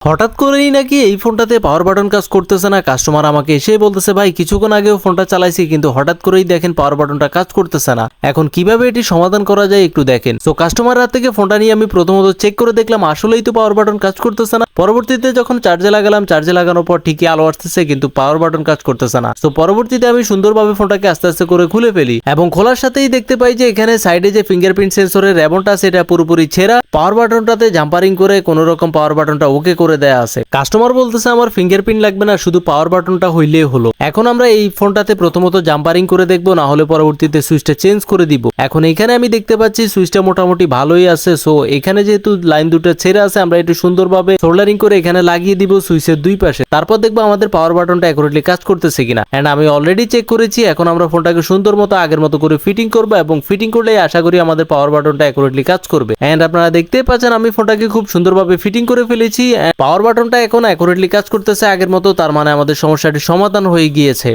হঠাৎ করেই নাকি এই ফোনটাতে পাওয়ার বাটন কাজ করতেছে না। কাস্টমার আমাকে এসেই বলতেছে, ভাই কিছুক্ষণ আগেও ফোনটা চালাইছি কিন্তু হঠাৎ করেই দেখেন পাওয়ার বাটনটা কাজ করতেছে না। এখন কিভাবে এটি সমাধান করা যায় একটু দেখেন। তো কাস্টমার হাত থেকে ফোনটা নিয়ে আমি প্রথমত চেক করে দেখলাম আসলেই তো পাওয়ার বাটন কাজ করতেছে না। পরবর্তীতে যখন চার্জে লাগালাম, চার্জে লাগানোর পর ঠিকই আলো আসতেছে কিন্তু পাওয়ার বাটন কাজ করতেছে না। তো পরবর্তীতে আমি সুন্দরভাবে ফোনটাকে আস্তে আস্তে করে খুলে ফেলি এবং খোলার সাথেই দেখতে পাই যে এখানে সাইডে যে ফিঙ্গারপ্রিন্ট সেন্সরের রেবনটা সেটা পুরোপুরি ছেঁড়া। পাওয়ার বাটনটাতে জাম্পারিং করে কোনো রকম পাওয়ার বাটনটা ওকে করে দেয়া আছে। কাস্টমার বলতেছে আমার ফিঙ্গারপ্রিন্ট লাগবে না, শুধু পাওয়ার বাটনটা হইলেই হলো। এখন আমরা এই ফোনটাতে প্রথমত জাম্পারিং করে দেখবো, না হলে পরবর্তীতে সুইচটা চেঞ্জ করে দিব। এখন এখানে আমি দেখতে পাচ্ছি সুইচটা মোটামুটি ভালোই আছে। সো এখানে যেহেতু লাইন দুটো ছেড়ে আছে, আমরা একটু সুন্দরভাবে সোল্ডারিং করে এখানে লাগিয়ে দিব সুইচের দুই পাশে। তারপর দেখবো আমাদের পাওয়ার বাটনটা অ্যাকুরেটলি কাজ করতেছে কিনা। এন্ড আমি অলরেডি চেক করেছি। এখন আমরা ফোনটাকে সুন্দর মতো আগের মতো করে ফিটিং করবো এবং ফিটিং করলেই আশা করি আমাদের পাওয়ার বাটনটা অ্যাকুরেটলি কাজ করবে। এন্ড আপনারা দেখতেই পাচ্ছেন আমি ফোনটাকে খুব সুন্দরভাবে ফিটিং করে ফেলেছি। পাওয়ার বাটনটা এখন অ্যাকুরেটলি কাজ করতেছে আগের মতো, তার মানে আমাদের সমস্যাটি সমাধান হয়ে গিয়েছে।